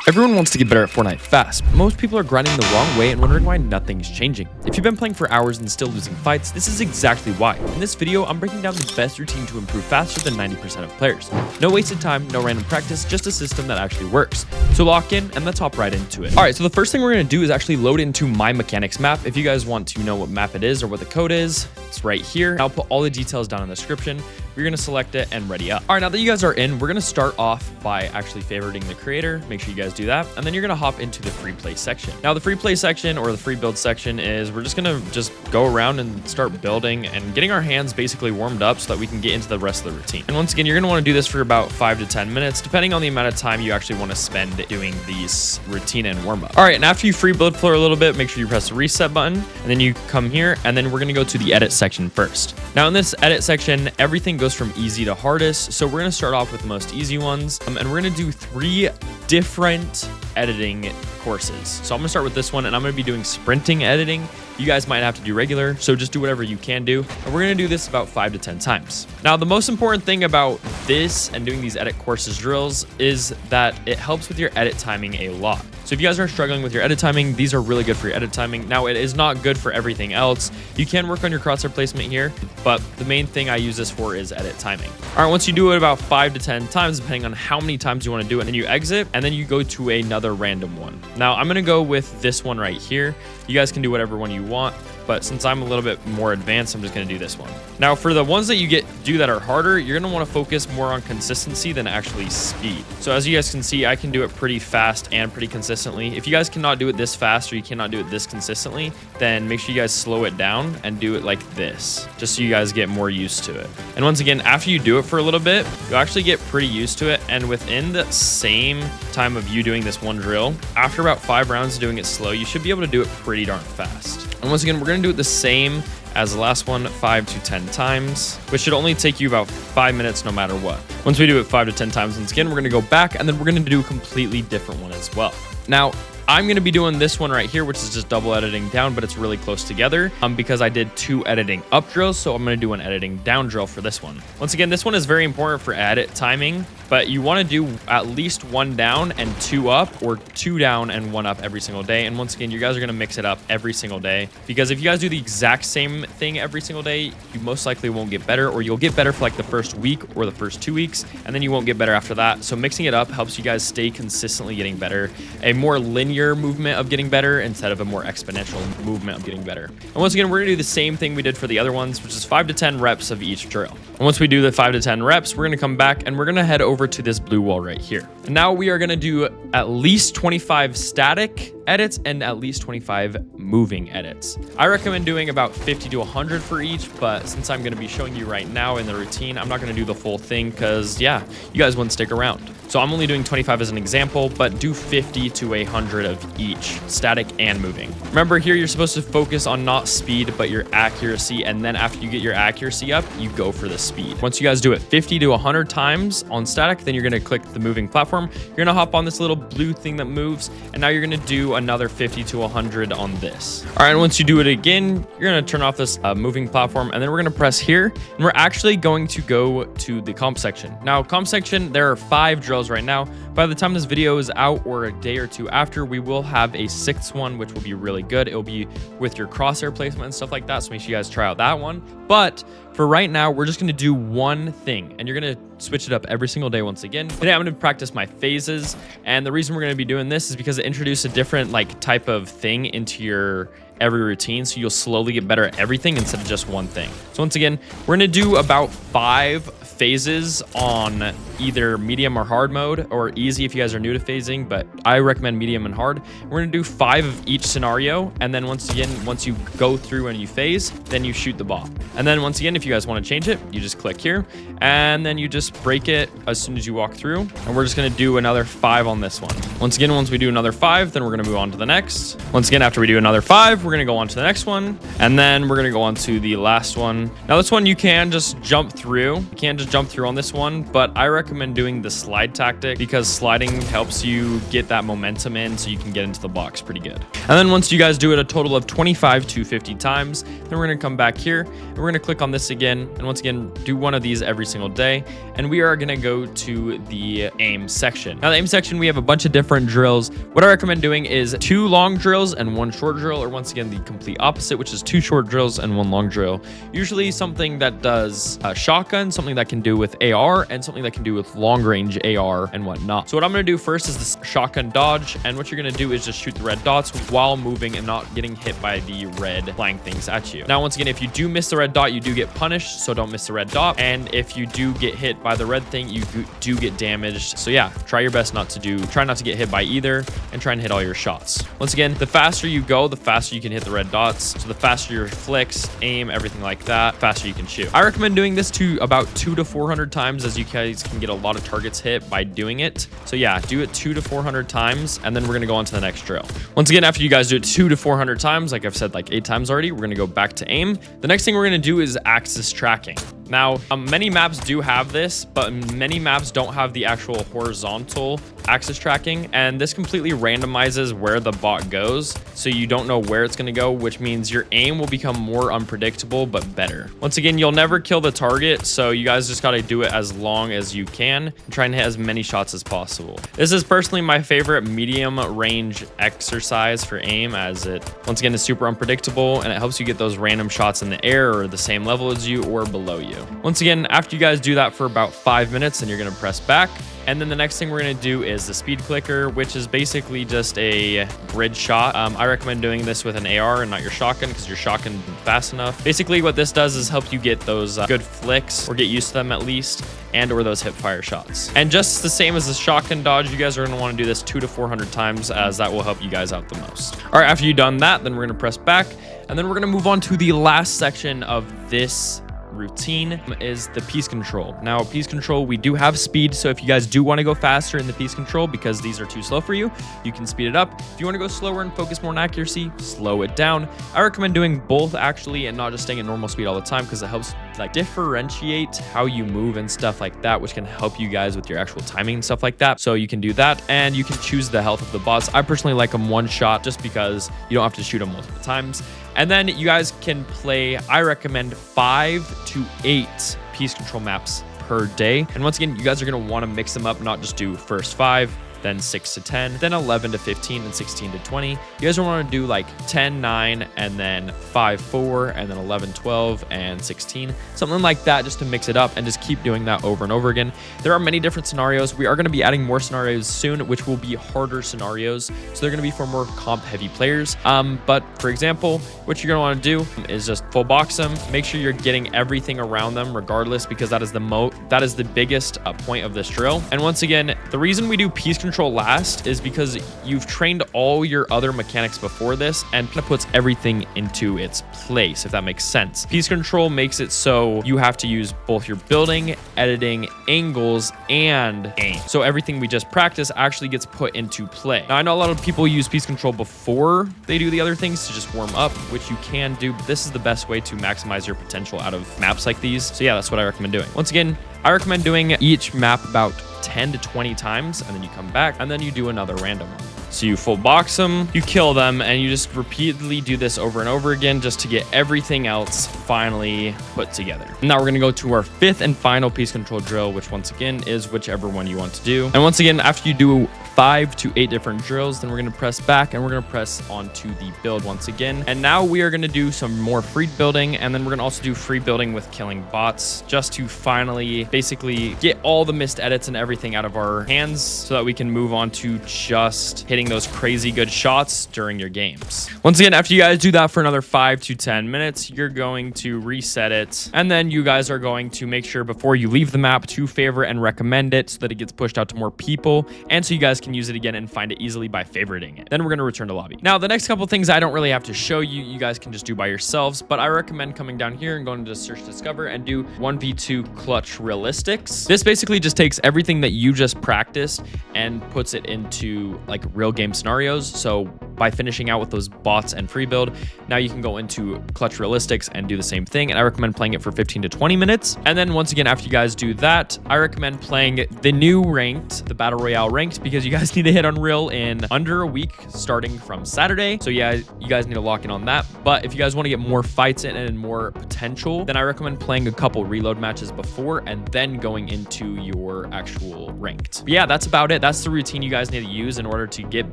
Everyone wants to get better at Fortnite fast, but most people are grinding the wrong way and wondering why nothing's changing. If you've been playing for hours and still losing fights, this is exactly why. In this video, I'm breaking down the best routine to improve faster than 90% of players. No wasted time, no random practice, just a system that actually works. So lock in and let's hop right into it. Alright, so the first thing we're going to do is actually load into my mechanics map. If you guys want to know what map it is or what the code is, it's right here. I'll put all the details down in the description. You're going to select it and ready up. All right, now that you guys are in, we're going to start off by actually favoriting the creator. Make sure you guys do that. And then you're going to hop into the free play section. Now, the free play section or the free build section is we're just going to go around and start building and getting our hands basically warmed up so that we can get into the rest of the routine. And once again, you're going to want to do this for about 5 to 10 minutes, depending on the amount of time you actually want to spend doing these routine and warm up. All right, and after you free build for a little bit, make sure you press the reset button and then you come here and then we're going to go to the edit section first. Now in this edit section, everything goes from easy to hardest. So we're going to start off with the most easy ones and we're going to do 3 different editing courses. So I'm going to start with this one and I'm going to be doing sprinting editing. You guys might have to do regular, so just do whatever you can do. And we're going to do this about 5 to 10 times. Now, the most important thing about this and doing these edit courses drills is that it helps with your edit timing a lot. So if you guys are struggling with your edit timing, these are really good for your edit timing. Now, it is not good for everything else. You can work on your crosshair placement here, but the main thing I use this for is edit timing. All right, once you do it about 5 to 10 times, depending on how many times you want to do it, and then you exit, and then you go to another random one. Now, I'm going to go with this one right here. You guys can do whatever one you want, but since I'm a little bit more advanced, I'm just going to do this one. Now, for the ones that you do that are harder, you're going to want to focus more on consistency than actually speed. So as you guys can see, I can do it pretty fast and pretty consistently. If you guys cannot do it this fast or you cannot do it this consistently, then make sure you guys slow it down and do it like this, just so you guys get more used to it. And once again, after you do it for a little bit, you'll actually get pretty used to it. And within the same time of you doing this one drill, after about 5 rounds of doing it slow, you should be able to do it pretty darn fast. And once again, we're going to do it the same as the last one, 5 to 10 times, which should only take you about 5 minutes no matter what. Once we do it 5 to 10 times, once again, we're going to go back and then we're going to do a completely different one as well. Now, I'm going to be doing this one right here, which is just double editing down, but it's really close together because I did 2 editing up drills. So I'm going to do an editing down drill for this one. Once again, this one is very important for edit timing, but you want to do at least 1 down and 2 up, or 2 down and 1 up every single day. And once again, you guys are going to mix it up every single day, because if you guys do the exact same thing every single day, you most likely won't get better, or you'll get better for like the first week or the first 2 weeks, and then you won't get better after that. So mixing it up helps you guys stay consistently getting better, a more linear movement of getting better instead of a more exponential movement of getting better. And once again, we're gonna do the same thing we did for the other ones, which is 5 to 10 reps of each drill. And once we do the 5 to 10 reps, we're gonna come back and we're gonna head over to this blue wall right here. And now we are gonna do at least 25 static edits and at least 25 moving edits. I recommend doing about 50 to 100 for each, but since I'm gonna be showing you right now in the routine, I'm not gonna do the full thing because yeah, you guys wouldn't stick around. So I'm only doing 25 as an example, but do 50 to 100 of each, static and moving. Remember here, you're supposed to focus on not speed, but your accuracy. And then after you get your accuracy up, you go for the speed. Once you guys do it 50 to 100 times on static, then you're gonna click the moving platform. You're gonna hop on this little blue thing that moves. And now you're gonna do another 50 to 100 on this. All right, and once you do it again, you're gonna turn off this moving platform and then we're gonna press here. And we're actually going to go to the comp section. Now, comp section, there are 5 drills right now. By the time this video is out or a day or 2 after, we will have a 6th one, which will be really good. It will be with your crosshair placement and stuff like that. So make sure you guys try out that one. But for right now, we're just going to do one thing and you're going to switch it up every single day. Once again, today I'm going to practice my phases. And the reason we're going to be doing this is because it introduced a different type of thing into your every routine, so you'll slowly get better at everything instead of just one thing. So once again, we're going to do about 5 phases on either medium or hard mode, or easy if you guys are new to phasing, but I recommend medium and hard. We're going to do 5 of each scenario, and then once again, once you go through and you phase, then you shoot the ball. And then once again, if you guys want to change it, you just click here and then you just break it as soon as you walk through. And we're just going to do another 5 on this one. Once again, once we do another 5, then we're going to move on to the next. Once again, after we do another 5, we're we're going to go on to the next one, and then we're going to go on to the last one. Now this one you can just jump through. You can't just jump through on this one, but I recommend doing the slide tactic because sliding helps you get that momentum in so you can get into the box pretty good. And then once you guys do it a total of 25 to 50 times, then we're going to come back here and we're going to click on this again. And once again, do one of these every single day. And we are going to go to the aim section. Now the aim section, we have a bunch of different drills. What I recommend doing is 2 long drills and 1 short drill, or once again, the complete opposite, which is 2 short drills and 1 long drill. Usually something that does shotgun, something that can do with AR, and something that can do with long range AR and whatnot. So what I'm going to do first is the shotgun dodge. And what you're going to do is just shoot the red dots while moving and not getting hit by the red flying things at you. Now, once again, if you do miss the red dot, you do get punished. So don't miss the red dot. And if you do get hit by the red thing, you do get damaged. So yeah, try your best try not to get hit by either, and try and hit all your shots. Once again, the faster you go, the faster you can hit the red dots. So the faster your flicks, aim, everything like that, faster you can shoot. I recommend doing this to about 200 to 400 times, as you guys can get a lot of targets hit by doing it. So yeah, do it 200 to 400 times, and then we're gonna go on to the next drill. Once again, after you guys do it 200 to 400 times, like I've said like 8 times already, we're gonna go back to aim. The next thing we're gonna do is axis tracking. Now, many maps do have this, but many maps don't have the actual horizontal axis tracking, and this completely randomizes where the bot goes, so you don't know where it's going to go, which means your aim will become more unpredictable but better. Once again, you'll never kill the target, so you guys just got to do it as long as you can and try and hit as many shots as possible. This is personally my favorite medium range exercise for aim, as it once again is super unpredictable and it helps you get those random shots in the air or the same level as you or below you. Once again, after you guys do that for about 5 minutes, then you're going to press back. And then the next thing we're going to do is the speed clicker, which is basically just a grid shot. I recommend doing this with an AR and not your shotgun, because your shotgun isn't fast enough. Basically what this does is help you get those good flicks, or get used to them at least, and or those hip fire shots. And just the same as the shotgun dodge, you guys are going to want to do this 200 to 400 times, as that will help you guys out the most. All right, after you've done that, then we're going to press back, and then we're going to move on to the last section of this routine, is the piece control. Now, piece control, we do have speed, so if you guys do want to go faster in the piece control because these are too slow for you, you can speed it up. If you want to go slower and focus more on accuracy, slow it down. I recommend doing both actually, and not just staying at normal speed all the time, because it helps like differentiate how you move and stuff like that, which can help you guys with your actual timing and stuff like that. So you can do that, and you can choose the health of the bots. I personally like them one shot, just because you don't have to shoot them multiple times. And then you guys can play, I recommend 5 to 8 piece control maps per day. And once again, you guys are going to want to mix them up, not just do first 5, then 6 to 10, then 11 to 15, and 16 to 20. You guys don't want to do like 10, 9, and then 5, 4, and then 11, 12, and 16. Something like that, just to mix it up and just keep doing that over and over again. There are many different scenarios. We are going to be adding more scenarios soon, which will be harder scenarios. So they're going to be for more comp heavy players. But for example, what you're going to want to do is just full box them. Make sure you're getting everything around them regardless, because that is the biggest point of this drill. And once again, the reason we do piece control last is because you've trained all your other mechanics before this, and kind of puts everything into its place, if that makes sense. Piece control makes it so you have to use both your building, editing, angles, and aim. So everything we just practiced actually gets put into play. Now, I know a lot of people use piece control before they do the other things to just warm up, which you can do, but this is the best way to maximize your potential out of maps like these. So yeah, that's what I recommend doing. Once again, I recommend doing each map about 10 to 20 times, and then you come back and then you do another random one. So you full box them, you kill them, and you just repeatedly do this over and over again just to get everything else finally put together. Now we're going to go to our 5th and final piece control drill, which once again is whichever one you want to do. And once again, after you do 5 to 8 different drills, then we're going to press back and we're going to press onto the build once again. And now we are going to do some more free building, and then we're going to also do free building with killing bots, just to finally basically get all the missed edits and everything out of our hands, so that we can move on to just hitting those crazy good shots during your games. Once again, after you guys do that for another 5 to 10 minutes, you're going to reset it, and then you guys are going to make sure before you leave the map to favorite and recommend it, so that it gets pushed out to more people, and so you guys can use it again and find it easily by favoriting it. Then we're going to return to lobby. Now, the next couple things I don't really have to show you, you guys can just do by yourselves, but I recommend coming down here and going to search discover and do 1v2 clutch realistics. This basically just takes everything that you just practiced and puts it into like real game scenarios. So by finishing out with those bots and free build. Now you can go into clutch realistics and do the same thing, and I recommend playing it for 15 to 20 minutes. And then once again, after you guys do that, I recommend playing the new ranked, the battle royale ranked, because you guys need to hit Unreal in under a week starting from Saturday. So yeah, you guys need to lock in on that. But if you guys want to get more fights in and more potential, then I recommend playing a couple reload matches before and then going into your actual ranked. But yeah, that's about it. That's the routine you guys need to use in order to get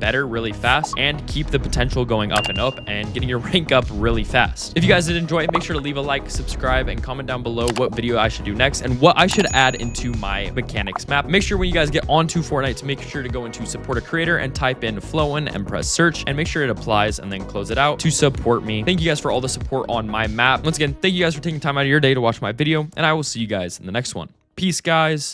better really fast and keep the potential going up and up and getting your rank up really fast. If you guys did enjoy it, make sure to leave a like, subscribe, and comment down below what video I should do next and what I should add into my mechanics map. Make sure when you guys get onto Fortnite to make sure to go into support a creator and type in Flowen and press search, and make sure it applies and then close it out to support me. Thank you guys for all the support on my map. Once again, thank you guys for taking time out of your day to watch my video, and I will see you guys in the next one. Peace, guys.